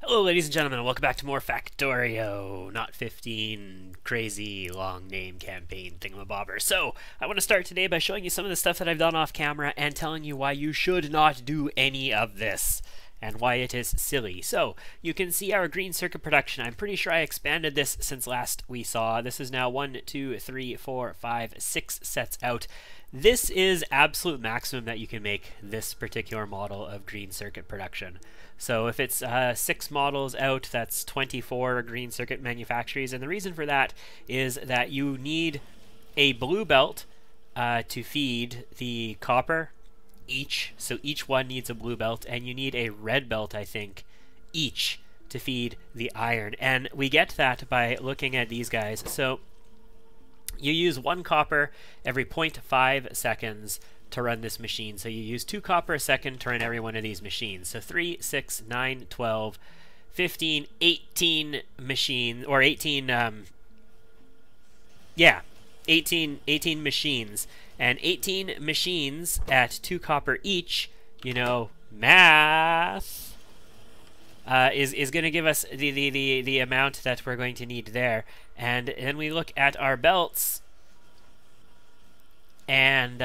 Hello ladies and gentlemen, and welcome back to more Factorio, not 15 crazy long name campaign thingamabobber. So, I want to start today by showing you some of the stuff that I've done off camera and telling you why you should not do any of this and why it is silly. So, you can see our green circuit production. I'm pretty sure I expanded this since last we saw. This is now 1, 2, 3, 4, 5, 6 sets out. This is absolute maximum that you can make this particular model of green circuit production. So if it's 6 models out, that's 24 green circuit manufacturers, and the reason for that is that you need a blue belt to feed the copper each, so each one needs a blue belt, and you need a red belt, I think, each to feed the iron, and we get that by looking at these guys. So you use 1 copper every 0.5 seconds to run this machine. So you use 2 copper a second to run every one of these machines. So 3, 6, 9, 12, 15, 18 machines, or 18, 18 machines. And 18 machines at 2 copper each, you know, math, is going to give us the amount that we're going to need there. And then we look at our belts, and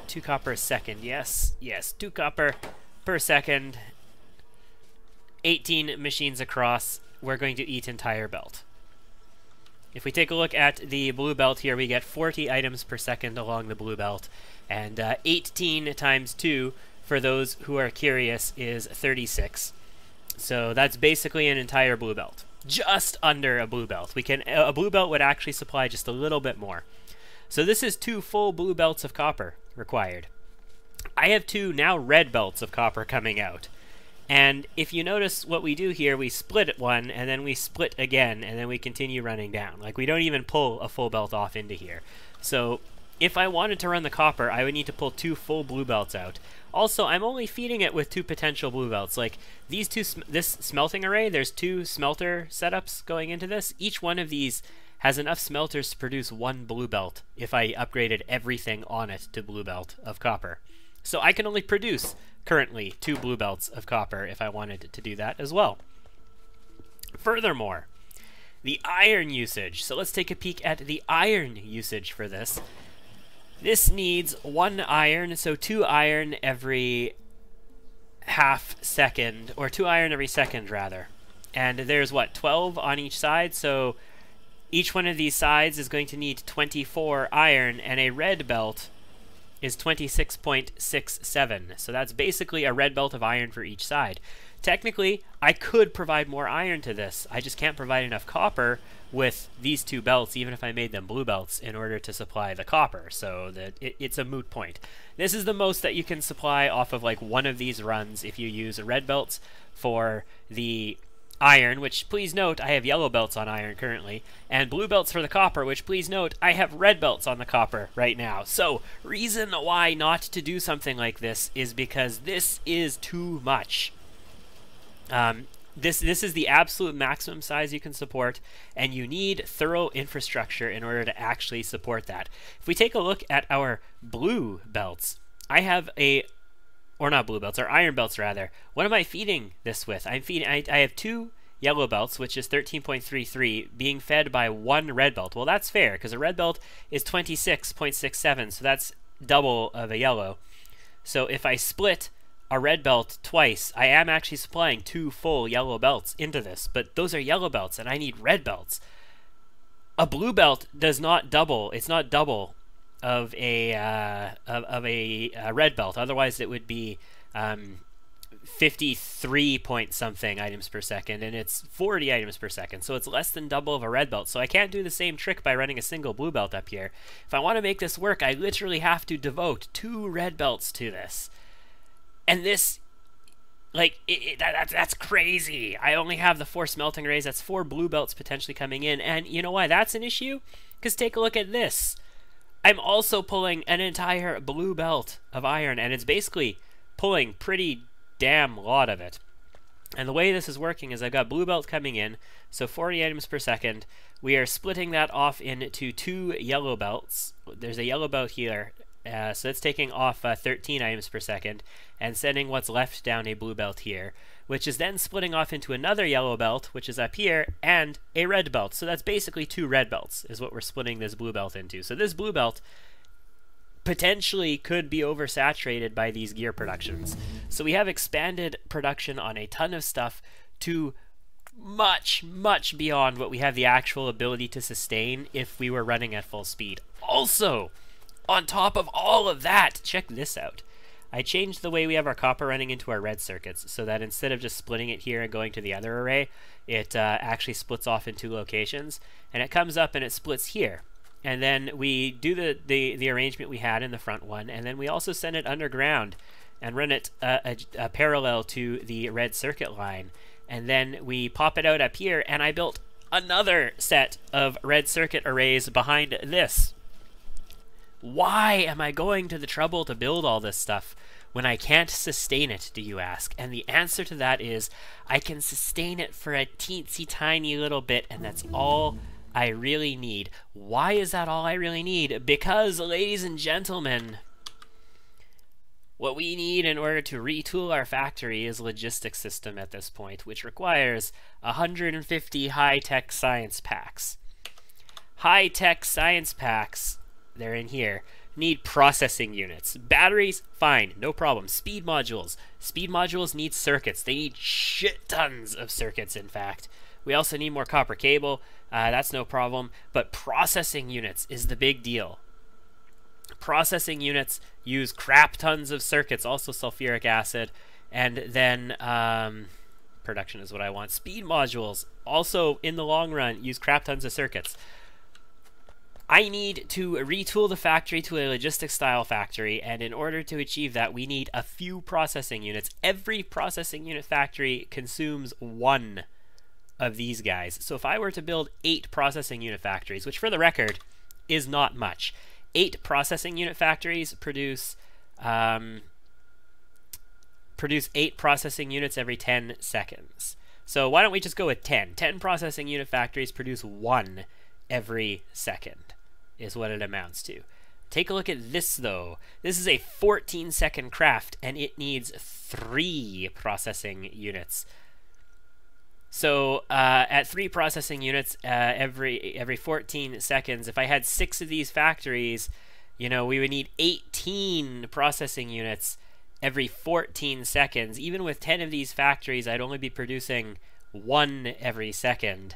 2 copper a second, yes, 2 copper per second, 18 machines across, we're going to eat entire belt. If we take a look at the blue belt here, we get 40 items per second along the blue belt, and 18 times 2, for those who are curious, is 36. So that's basically an entire blue belt. Just under a blue belt. A blue belt would actually supply just a little bit more. So this is 2 full blue belts of copper required. I have 2 now red belts of copper coming out. And if you notice what we do here, we split one, and then we split again, and then we continue running down. Like, we don't even pull a full belt off into here. So if I wanted to run the copper, I would need to pull 2 full blue belts out. Also, I'm only feeding it with 2 potential blue belts. Like, these two, this smelting array, there's 2 smelter setups going into this. Each one of these has enough smelters to produce 1 blue belt if I upgraded everything on it to blue belt of copper. So I can only produce currently 2 blue belts of copper if I wanted to do that as well. Furthermore, the iron usage. So let's take a peek at the iron usage for this. This needs 1 iron, so 2 iron every half second, or 2 iron every second rather. And there's what, 12 on each side, so each one of these sides is going to need 24 iron, and a red belt is 26.67. So that's basically a red belt of iron for each side. Technically, I could provide more iron to this. I just can't provide enough copper with these 2 belts, even if I made them blue belts, in order to supply the copper. So that it's a moot point. This is the most that you can supply off of like one of these runs if you use red belts for the iron, which please note I have yellow belts on iron currently, and blue belts for the copper, which please note I have red belts on the copper right now. So reason why not to do something like this is because this is too much. This is the absolute maximum size you can support, and you need thorough infrastructure in order to actually support that. If we take a look at our blue belts, I have or not blue belts, or iron belts rather. What am I feeding this with? I have 2 yellow belts, which is 13.33, being fed by 1 red belt. Well, that's fair, because a red belt is 26.67, so that's double of a yellow. So if I split a red belt twice, I am actually supplying 2 full yellow belts into this, but those are yellow belts, and I need red belts. A blue belt does not double. It's not double of a red belt. Otherwise, it would be 53 point something items per second, and it's 40 items per second. So it's less than double of a red belt. So I can't do the same trick by running a single blue belt up here. If I want to make this work, I literally have to devote 2 red belts to this. And this, like, that's crazy. I only have the 4 smelting arrays. That's 4 blue belts potentially coming in. And you know why that's an issue? Because take a look at this. I'm also pulling an entire blue belt of iron, and it's basically pulling pretty damn lot of it. And the way this is working is I've got blue belt coming in, so 40 items per second. We are splitting that off into 2 yellow belts. There's a yellow belt here, so it's taking off 13 items per second and sending what's left down a blue belt here. which is then splitting off into another yellow belt, which is up here, and a red belt. So that's basically 2 red belts is what we're splitting this blue belt into. So this blue belt potentially could be oversaturated by these gear productions. So we have expanded production on a ton of stuff to much, much beyond what we have the actual ability to sustain if we were running at full speed. Also, on top of all of that, check this out. I changed the way we have our copper running into our red circuits so that instead of just splitting it here and going to the other array, it actually splits off in 2 locations, and it comes up and it splits here. And then we do the arrangement we had in the front one, and then we also send it underground and run it parallel to the red circuit line. And then we pop it out up here, and I built another set of red circuit arrays behind this. Why am I going to the trouble to build all this stuff when I can't sustain it, do you ask? And the answer to that is I can sustain it for a teensy tiny little bit, and that's all I really need. Why is that all I really need? Because, ladies and gentlemen, what we need in order to retool our factory is a logistics system at this point, which requires 150 high-tech science packs. High-tech science packs, they're in here, need processing units. Batteries, fine, no problem. Speed modules. Speed modules need circuits. They need shit tons of circuits, in fact. We also need more copper cable. That's no problem. But processing units is the big deal. Processing units use crap tons of circuits, also sulfuric acid, and then production is what I want. Speed modules also, in the long run, use crap tons of circuits. I need to retool the factory to a logistics style factory, and in order to achieve that, we need a few processing units. Every processing unit factory consumes 1 of these guys. So if I were to build 8 processing unit factories, which for the record is not much, 8 processing unit factories produce 8 processing units every 10 seconds. So why don't we just go with 10? 10 processing unit factories produce 1 every second is what it amounts to. Take a look at this though. This is a 14-second craft, and it needs 3 processing units. So at 3 processing units every 14 seconds, if I had 6 of these factories, you know, we would need 18 processing units every 14 seconds. Even with 10 of these factories, I'd only be producing 1 every second.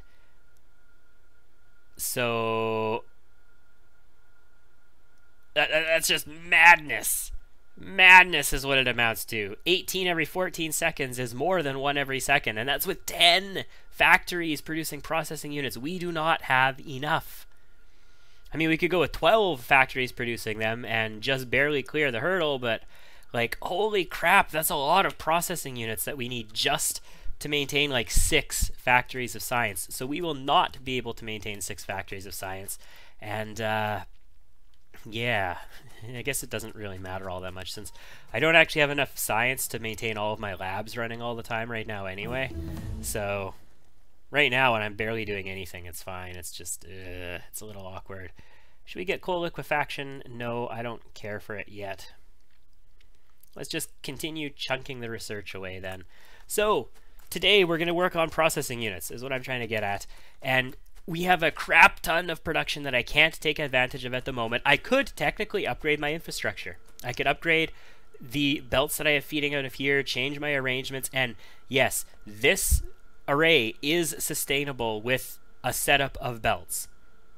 So that's just madness. Madness is what it amounts to. 18 every 14 seconds is more than 1 every second, and that's with 10 factories producing processing units. We do not have enough. I mean, we could go with 12 factories producing them and just barely clear the hurdle, but like, holy crap, that's a lot of processing units that we need just to maintain like 6 factories of science. So we will not be able to maintain 6 factories of science, and yeah, I guess it doesn't really matter all that much since I don't actually have enough science to maintain all of my labs running all the time right now anyway. So right now when I'm barely doing anything, it's fine. It's just, it's a little awkward. Should we get coal liquefaction? No, I don't care for it yet. Let's just continue chunking the research away then. So today we're going to work on processing units is what I'm trying to get at. And we have a crap ton of production that I can't take advantage of at the moment. I could technically upgrade my infrastructure. I could upgrade the belts that I have feeding out of here, change my arrangements, and yes, this array is sustainable with a setup of belts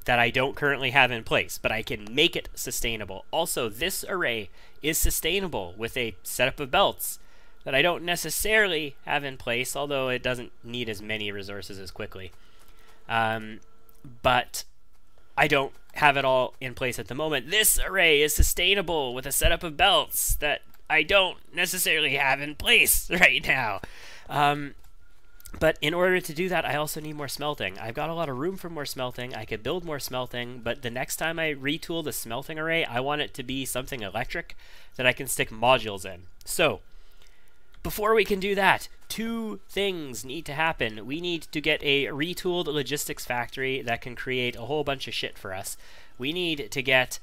that I don't currently have in place, but I can make it sustainable. Also, this array is sustainable with a setup of belts that I don't necessarily have in place, although it doesn't need as many resources as quickly. But I don't have it all in place at the moment. This array is sustainable with a setup of belts that I don't necessarily have in place right now. But in order to do that, I also need more smelting. I've got a lot of room for more smelting. I could build more smelting, but the next time I retool the smelting array, I want it to be something electric that I can stick modules in. So before we can do that, 2 things need to happen. We need to get a retooled logistics factory that can create a whole bunch of shit for us. We need to get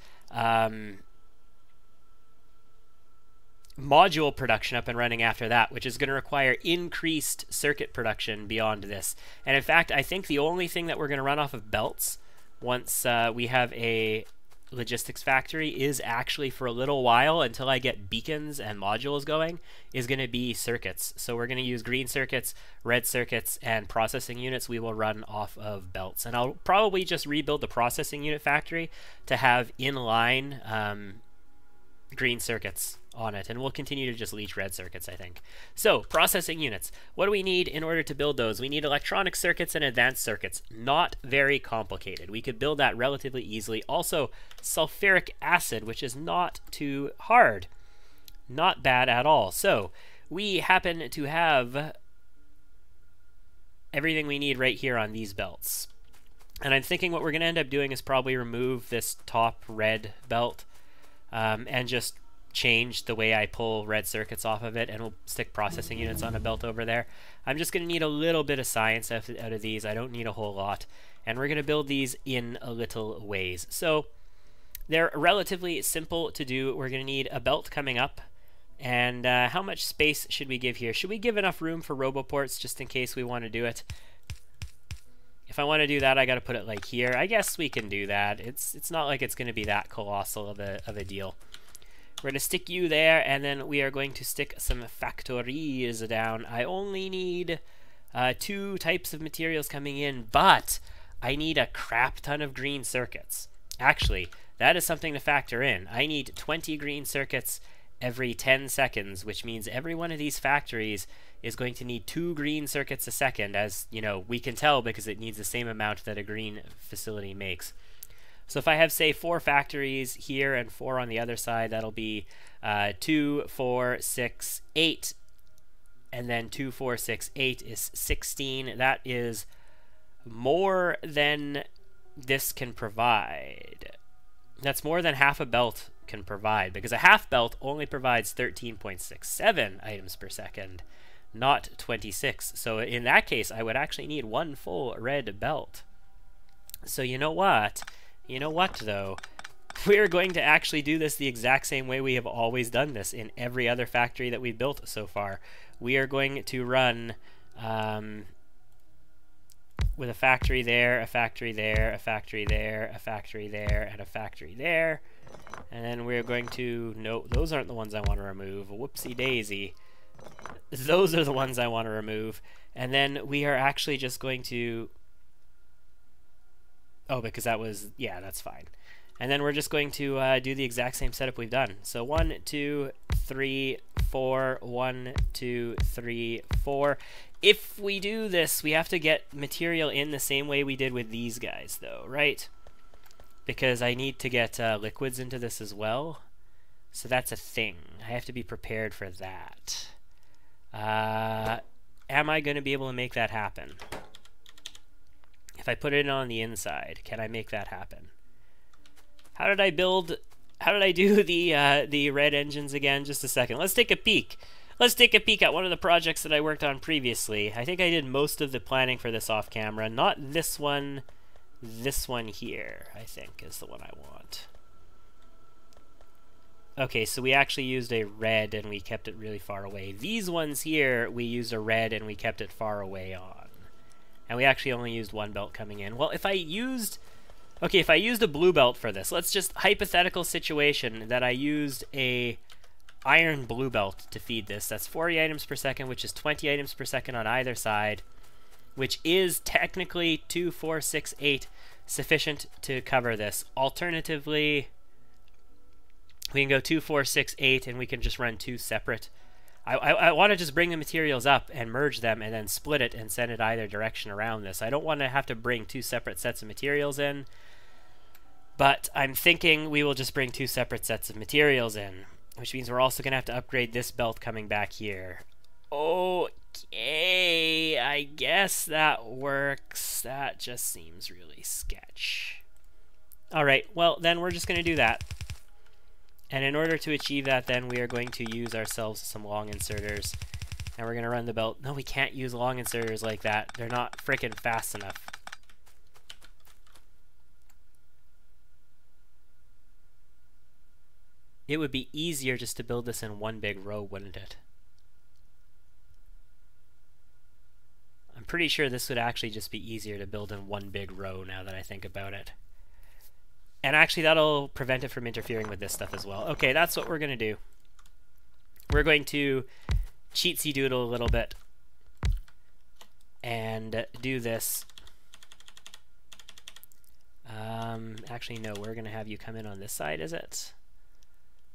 module production up and running after that, which is going to require increased circuit production beyond this. And in fact, I think the only thing that we're going to run off of belts once we have a logistics factory is actually for a little while until I get beacons and modules going is going to be circuits. So we're going to use green circuits, red circuits, and processing units we will run off of belts. And I'll probably just rebuild the processing unit factory to have inline green circuits on it, and we'll continue to just leech red circuits, I think. So, processing units. What do we need in order to build those? We need electronic circuits and advanced circuits. Not very complicated. We could build that relatively easily. Also, sulfuric acid, which is not too hard. Not bad at all. So, we happen to have everything we need right here on these belts. And I'm thinking what we're going to end up doing is probably remove this top red belt and just change the way I pull red circuits off of it, and we'll stick processing units on a belt over there. I'm just going to need a little bit of science out of these. I don't need a whole lot. And we're going to build these in a little ways. So they're relatively simple to do. We're going to need a belt coming up. And how much space should we give here? Should we give enough room for roboports just in case we want to do it? If I want to do that, I got to put it like here. I guess we can do that. It's not like it's going to be that colossal of a deal. We're going to stick you there, and then we are going to stick some factories down. I only need 2 types of materials coming in, but I need a crap ton of green circuits. Actually, that is something to factor in. I need 20 green circuits every 10 seconds, which means every one of these factories is going to need 2 green circuits a second, as you know, we can tell because it needs the same amount that a green facility makes. So if I have, say, 4 factories here and 4 on the other side, that'll be 2, 4, 6, 8, and then 2, 4, 6, 8 is 16. That is more than this can provide. That's more than half a belt can provide, because a half belt only provides 13.67 items per second, not 26. So in that case, I would actually need 1 full red belt. So you know what? You know what, though? We're going to actually do this the exact same way we have always done this in every other factory that we've built so far. We are going to run with a factory there, a factory there, a factory there, a factory there, and a factory there. And then we're going to... No, those aren't the ones I want to remove. Whoopsie daisy. Those are the ones I want to remove. And then we are actually just going to... Oh, because that was... Yeah, that's fine. And then we're just going to do the exact same setup we've done. So 1, 2, 3, 4, 1, 2, 3, 4. If we do this, we have to get material in the same way we did with these guys, though, right? Because I need to get liquids into this as well. So that's a thing. I have to be prepared for that. Am I going to be able to make that happen? If I put it on the inside, can I make that happen? How did I build... How did I do the red engines again? Just a second. Let's take a peek. Let's take a peek at one of the projects that I worked on previously. I think I did most of the planning for this off camera. Not this one. This one here, I think, is the one I want. Okay, so we actually used a red and we kept it really far away. These ones here, we used a red and we kept it far away on. And we actually only used 1 belt coming in. Well, if I used... Okay, if I used a blue belt for this, let's just hypothetical situation that I used a iron blue belt to feed this. That's 40 items per second, which is 20 items per second on either side, which is technically 2, 4, 6, 8 sufficient to cover this. Alternatively, we can go 2, 4, 6, 8, and we can just run 2 separate. I want to just bring the materials up and merge them and then split it and send it either direction around this. I don't want to have to bring 2 separate sets of materials in, but I'm thinking we will just bring 2 separate sets of materials in, which means we're also going to have to upgrade this belt coming back here. Okay, I guess that works. That just seems really sketch. Alright, well then we're just going to do that. And in order to achieve that, then we are going to use ourselves some long inserters. And we're going to run the belt. No, we can't use long inserters like that. They're not frickin' fast enough. It would be easier just to build this in one big row, wouldn't it? I'm pretty sure this would actually just be easier to build in one big row now that I think about it. And actually that'll prevent it from interfering with this stuff as well. Okay, that's what we're going to do. We're going to cheatsy doodle a little bit and do this. Actually, no, we're going to have you come in on this side, is it?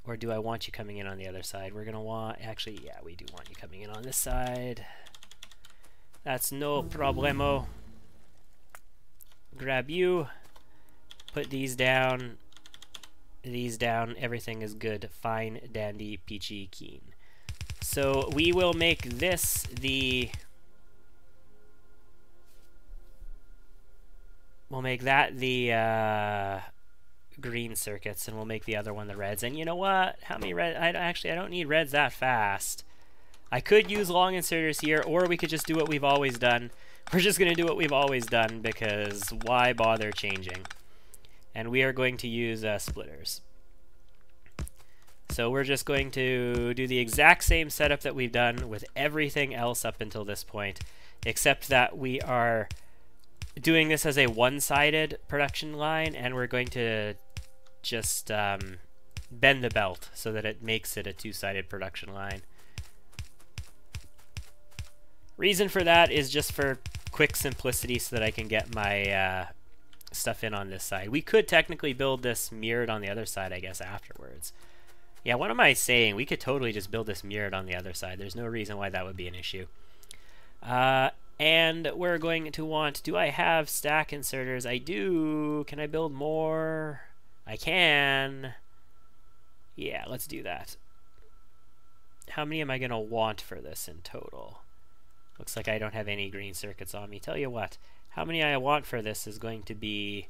Or do I want you coming in on the other side? We're going to want, actually, yeah, we do want you coming in on this side. That's no problemo. Grab you, put these down, everything is good, fine, dandy, peachy, keen. So we will make this the... We'll make that the green circuits, and we'll make the other one the reds. And you know what? How many red? I don't need reds that fast. I could use long inserters here, or we could just do what we've always done. We're just going to do what we've always done, because why bother changing? And we are going to use splitters. So we're just going to do the exact same setup that we've done with everything else up until this point, except that we are doing this as a one-sided production line, and we're going to just bend the belt so that it makes it a two-sided production line. Reason for that is just for quick simplicity so that I can get my stuff in on this side. We could technically build this mirrored on the other side, I guess, afterwards. Yeah, what am I saying? We could totally just build this mirrored on the other side. There's no reason why that would be an issue. And we're going to want, do I have stack inserters? I do. Can I build more? I can. Yeah, let's do that. How many am I going to want for this in total? Looks like I don't have any green circuits on me. Tell you what, how many I want for this is going to be...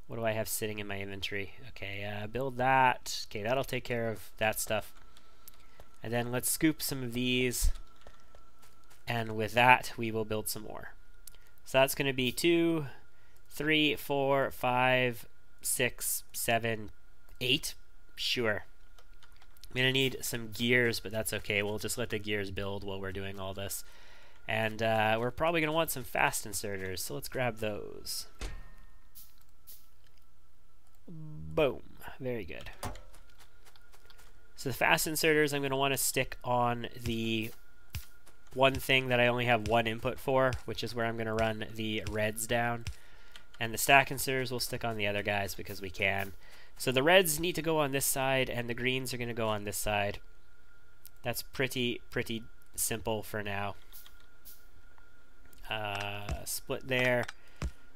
What do I have sitting in my inventory? Okay, build that. Okay, that'll take care of that stuff. And then let's scoop some of these. And with that, we will build some more. So that's going to be 2, 3, 4, 5, 6, 7, 8. Sure. I'm going to need some gears, but that's okay. We'll just let the gears build while we're doing all this. And we're probably going to want some fast inserters, so let's grab those. Boom. Very good. So the fast inserters I'm going to want to stick on the one thing that I only have one input for, which is where I'm going to run the reds down. And the stack inserters will stick on the other guys because we can. So the reds need to go on this side, and the greens are going to go on this side. That's pretty simple for now. Split there,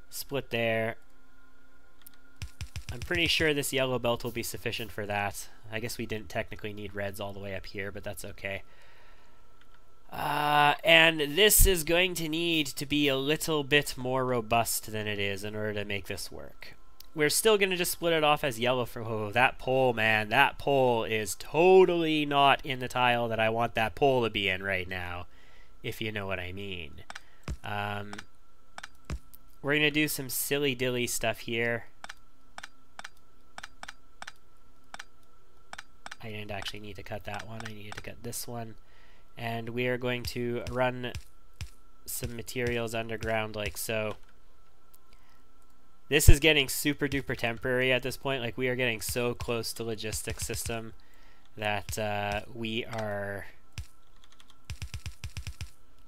split there. I'm pretty sure this yellow belt will be sufficient for that. I guess we didn't technically need reds all the way up here, but that's okay. And this is going to need to be a little bit more robust than it is in order to make this work. We're still going to just split it off as yellow for... Oh, that pole, man. That pole is totally not in the tile that I want that pole to be in right now, if you know what I mean. We're going to do some silly-dilly stuff here. I didn't actually need to cut that one. I needed to cut this one. And we are going to run some materials underground like so. This is getting super duper temporary at this point. Like, we are getting so close to logistics system that we are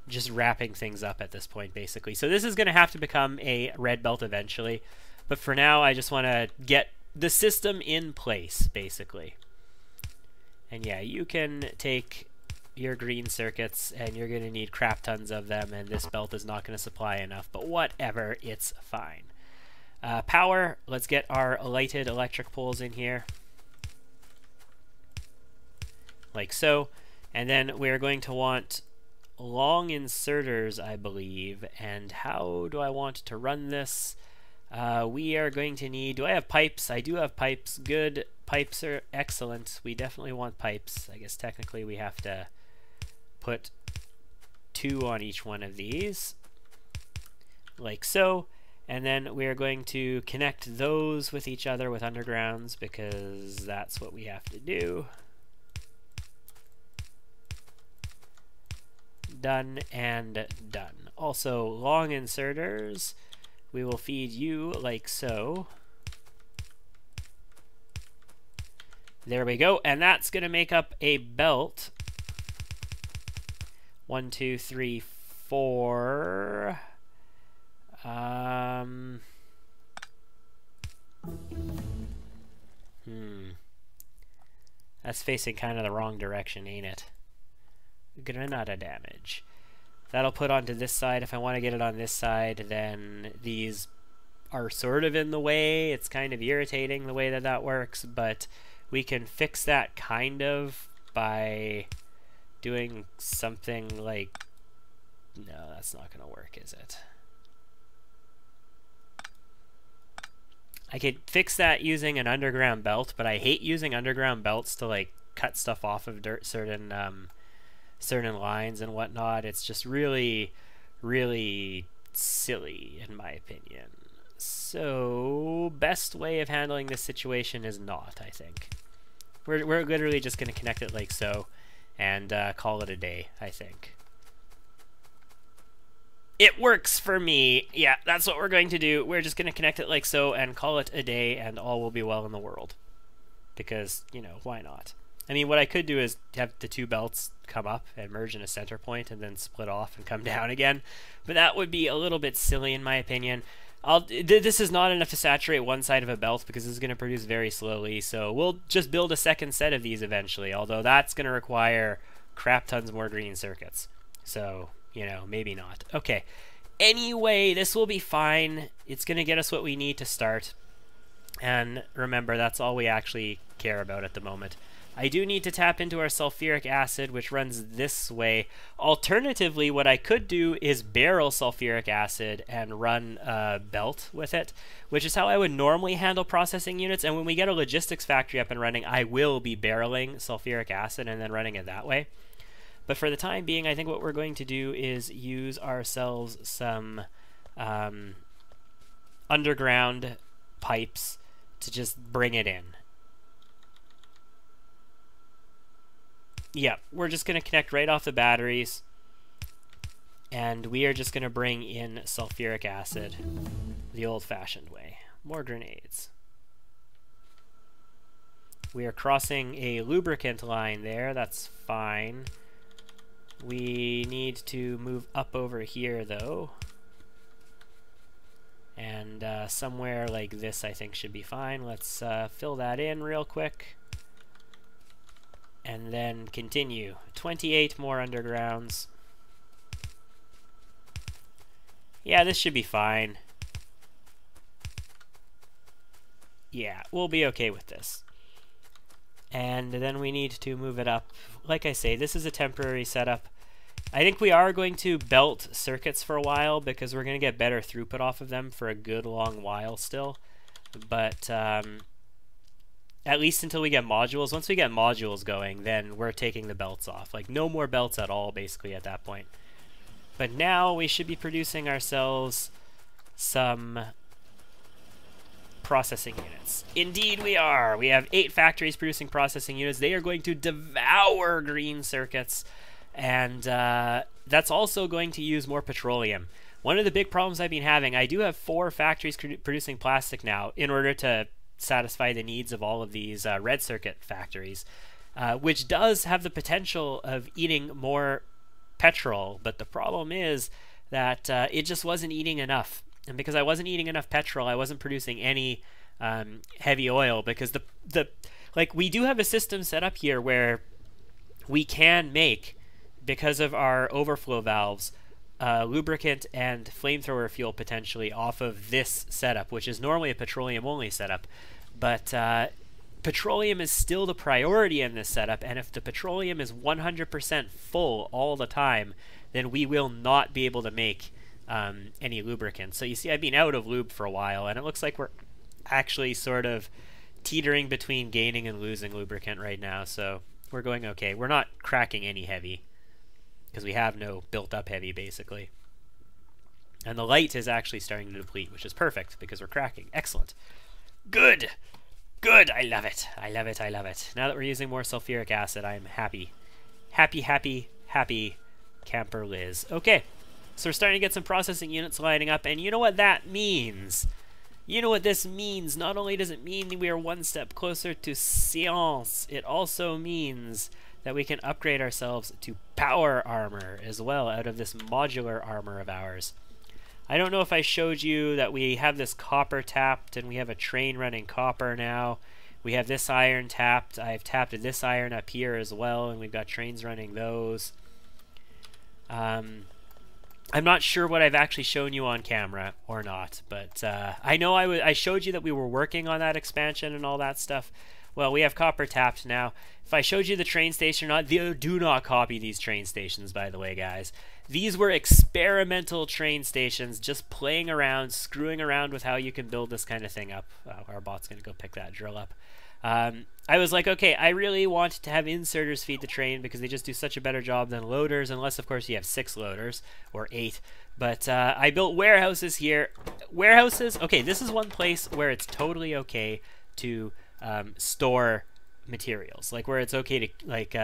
just wrapping things up at this point, basically. So this is going to have to become a red belt eventually. But for now, I just want to get the system in place, basically. And yeah, you can take your green circuits, and you're going to need crap tons of them, and this belt is not going to supply enough. But whatever, it's fine. Power, let's get our lighted electric poles in here. Like so. And then we're going to want long inserters, I believe. And how do I want to run this? We are going to need... Do I have pipes? I do have pipes. Good. Pipes are excellent. We definitely want pipes. I guess technically we have to put 2 on each one of these. Like so. And then we are going to connect those with each other with undergrounds because that's what we have to do. Done and done. Also, long inserters, we will feed you like so. There we go, and that's going to make up a belt. 1, 2, 3, 4. That's facing kind of the wrong direction, ain't it? Granada damage. That'll put onto this side. If I want to get it on this side, then these are sort of in the way. It's kind of irritating the way that that works, but we can fix that kind of by doing something like... No, that's not going to work, is it? I could fix that using an underground belt, but I hate using underground belts to like cut stuff off of certain lines and whatnot. It's just really, really silly in my opinion. So best way of handling this situation is not, I think. We're literally just going to connect it like so and call it a day, I think. It works for me. Yeah, that's what we're going to do. We're just going to connect it like so and call it a day, and all will be well in the world. Because, you know, why not? I mean, what I could do is have the two belts come up and merge in a center point and then split off and come down again. But that would be a little bit silly in my opinion. This is not enough to saturate one side of a belt because this is going to produce very slowly. So we'll just build a second set of these eventually, although that's going to require crap tons more green circuits. So... you know, maybe not. Okay. Anyway, this will be fine. It's going to get us what we need to start. And remember, that's all we actually care about at the moment. I do need to tap into our sulfuric acid, which runs this way. Alternatively, what I could do is barrel sulfuric acid and run a belt with it, which is how I would normally handle processing units. And when we get a logistics factory up and running, I will be barreling sulfuric acid and then running it that way. But for the time being, I think what we're going to do is use ourselves some underground pipes to just bring it in. Yeah, we're just going to connect right off the batteries. And we are just going to bring in sulfuric acid the old-fashioned way. More grenades. We are crossing a lubricant line there. That's fine. We need to move up over here, though. And somewhere like this, I think, should be fine. Let's fill that in real quick. And then continue. 28 more undergrounds. Yeah, this should be fine. Yeah, we'll be okay with this. And then we need to move it up. Like I say, this is a temporary setup. I think we are going to belt circuits for a while because we're going to get better throughput off of them for a good long while still. But at least until we get modules. Once we get modules going, then we're taking the belts off. Like no more belts at all basically at that point. But now we should be producing ourselves some processing units. Indeed we are. We have 8 factories producing processing units. They are going to devour green circuits, and that's also going to use more petroleum. One of the big problems I've been having, I do have 4 factories producing plastic now in order to satisfy the needs of all of these red circuit factories, which does have the potential of eating more petrol, but the problem is that it just wasn't eating enough. And because I wasn't eating enough petrol, I wasn't producing any heavy oil, because like we do have a system set up here where we can make, because of our overflow valves, lubricant and flamethrower fuel potentially off of this setup, which is normally a petroleum only setup. But petroleum is still the priority in this setup, and if the petroleum is 100% full all the time, then we will not be able to make any lubricant. So you see, I've been out of lube for a while, and it looks like we're actually sort of teetering between gaining and losing lubricant right now, so we're going okay. We're not cracking any heavy, because we have no built-up heavy, basically. And the light is actually starting to deplete, which is perfect because we're cracking. Excellent. Good. Good. I love it. I love it. I love it. Now that we're using more sulfuric acid, I'm happy. Happy, happy, happy camper Liz. Okay. So we're starting to get some processing units lining up, and you know what that means? You know what this means? Not only does it mean we are one step closer to science, it also means that we can upgrade ourselves to power armor as well out of this modular armor of ours. I don't know if I showed you that we have this copper tapped and we have a train running copper now. We have this iron tapped. I've tapped this iron up here as well, and we've got trains running those. I'm not sure what I've actually shown you on camera or not, but I know I showed you that we were working on that expansion and all that stuff. Well, we have copper tapped now. If I showed you the train station or not, do not copy these train stations, by the way, guys. These were experimental train stations, just playing around, screwing around with how you can build this kind of thing up. Our bot's going to go pick that drill up. I was like, okay, I really want to have inserters feed the train because they just do such a better job than loaders, unless, of course, you have 6 loaders or 8. But I built warehouses here. Warehouses, okay, this is one place where it's totally okay to store materials, like where it's okay to like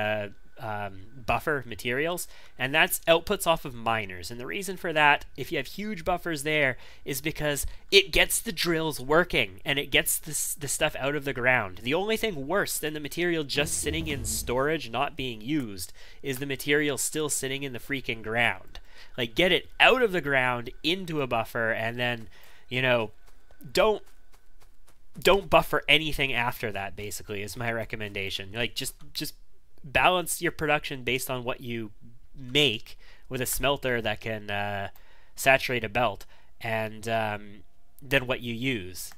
buffer materials, and that's outputs off of miners. And the reason for that, if you have huge buffers there, is because it gets the drills working and it gets the stuff out of the ground. The only thing worse than the material just sitting in storage not being used is the material still sitting in the freaking ground. Like, get it out of the ground into a buffer, and then, you know, don't buffer anything after that, basically, is my recommendation. Like, just balance your production based on what you make with a smelter that can saturate a belt, and then what you use.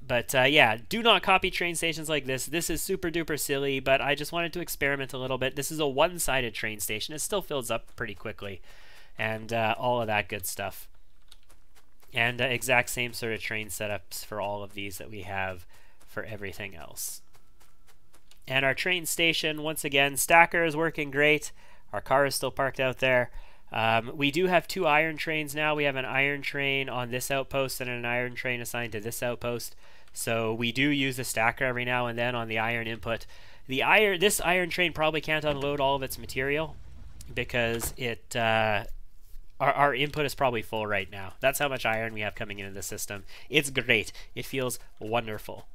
But yeah, do not copy train stations like this. This is super duper silly, but I just wanted to experiment a little bit. This is a one-sided train station. It still fills up pretty quickly, and all of that good stuff. And exact same sort of train setups for all of these that we have for everything else. And our train station, once again, stacker is working great. Our car is still parked out there. We do have 2 iron trains now. We have an iron train on this outpost and an iron train assigned to this outpost. So we do use the stacker every now and then on the iron input. This iron train probably can't unload all of its material because it our input is probably full right now. That's how much iron we have coming into the system. It's great. It feels wonderful.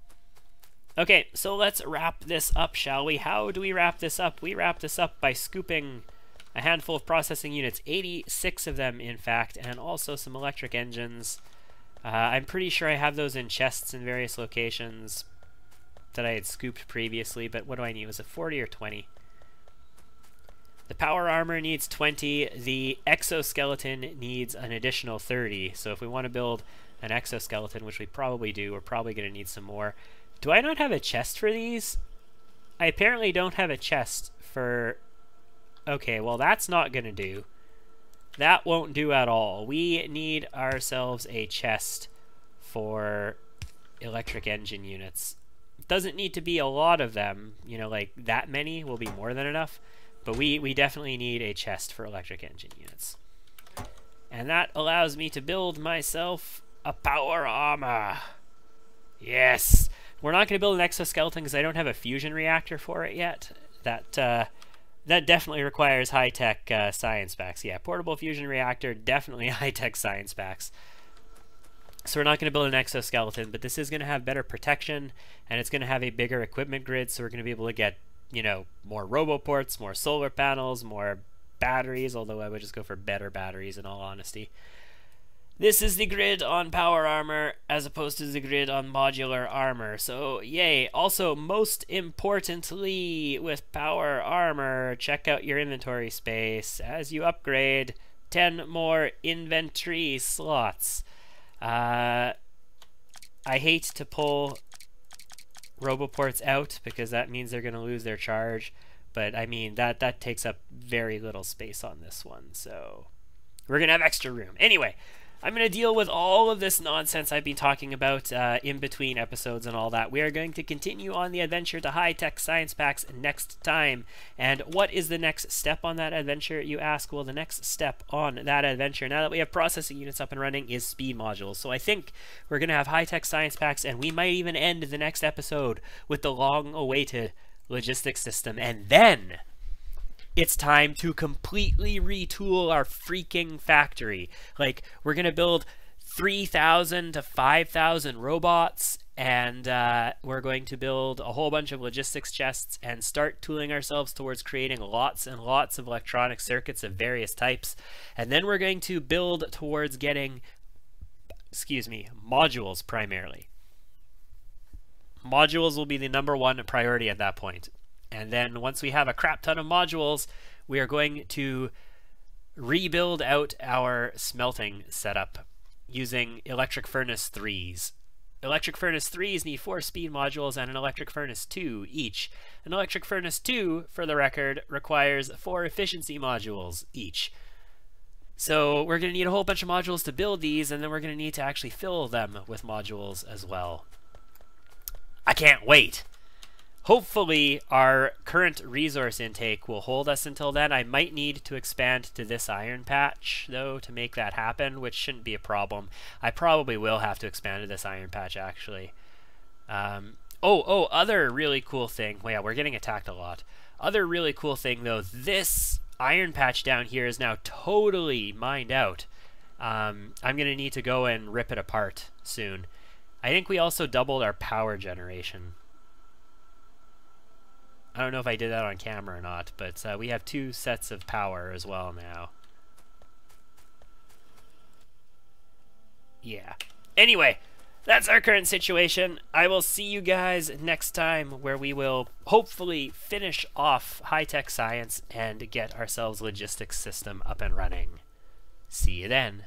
Okay, so let's wrap this up, shall we? How do we wrap this up? We wrap this up by scooping a handful of processing units, 86 of them, in fact, and also some electric engines. I'm pretty sure I have those in chests in various locations that I had scooped previously, but what do I need? Was it 40 or 20? The power armor needs 20. The exoskeleton needs an additional 30. So if we want to build an exoskeleton, which we probably do, we're probably going to need some more. Do I not have a chest for these? I apparently don't have a chest for... Okay, well that's not going to do. That won't do at all. We need ourselves a chest for electric engine units. Doesn't need to be a lot of them. You know, like that many will be more than enough. But we definitely need a chest for electric engine units. And that allows me to build myself a power armor. Yes! We're not going to build an exoskeleton because I don't have a fusion reactor for it yet. That definitely requires high-tech science packs. Yeah, portable fusion reactor, definitely high-tech science packs. So we're not going to build an exoskeleton, but this is going to have better protection, and it's going to have a bigger equipment grid, so we're going to be able to get, you know, more roboports, more solar panels, more batteries, although I would just go for better batteries in all honesty. This is the grid on power armor as opposed to the grid on modular armor, so yay. Also, most importantly, with power armor, check out your inventory space. As you upgrade, 10 more inventory slots. I hate to pull roboports out because that means they're going to lose their charge, but I mean that takes up very little space on this one, so we're going to have extra room. Anyway, I'm going to deal with all of this nonsense I've been talking about in between episodes and all that. We are going to continue on the adventure to high-tech science packs next time. And what is the next step on that adventure, you ask? Well, the next step on that adventure, now that we have processing units up and running, is speed modules. So I think we're going to have high-tech science packs, and we might even end the next episode with the long-awaited logistics system. And then it's time to completely retool our freaking factory. Like, we're going to build 3,000 to 5,000 robots, and we're going to build a whole bunch of logistics chests and start tooling ourselves towards creating lots and lots of electronic circuits of various types. And then we're going to build towards getting, modules primarily. Modules will be the #1 priority at that point. And then once we have a crap ton of modules, we are going to rebuild out our smelting setup using electric furnace 3s. Electric furnace 3s need 4 speed modules and an electric furnace 2 each. An electric furnace 2, for the record, requires 4 efficiency modules each. So we're going to need a whole bunch of modules to build these, and then we're going to need to actually fill them with modules as well. I can't wait! Hopefully our current resource intake will hold us until then. I might need to expand to this iron patch, though, to make that happen, which shouldn't be a problem. I probably will have to expand to this iron patch, actually. Other really cool thing. Well, yeah, we're getting attacked a lot. Other really cool thing, though, this iron patch down here is now totally mined out. I'm going to need to go and rip it apart soon. I think we also doubled our power generation. I don't know if I did that on camera or not, but we have 2 sets of power as well now. Yeah. Anyway, that's our current situation. I will see you guys next time, where we will hopefully finish off high-tech science and get ourselves logistics system up and running. See you then.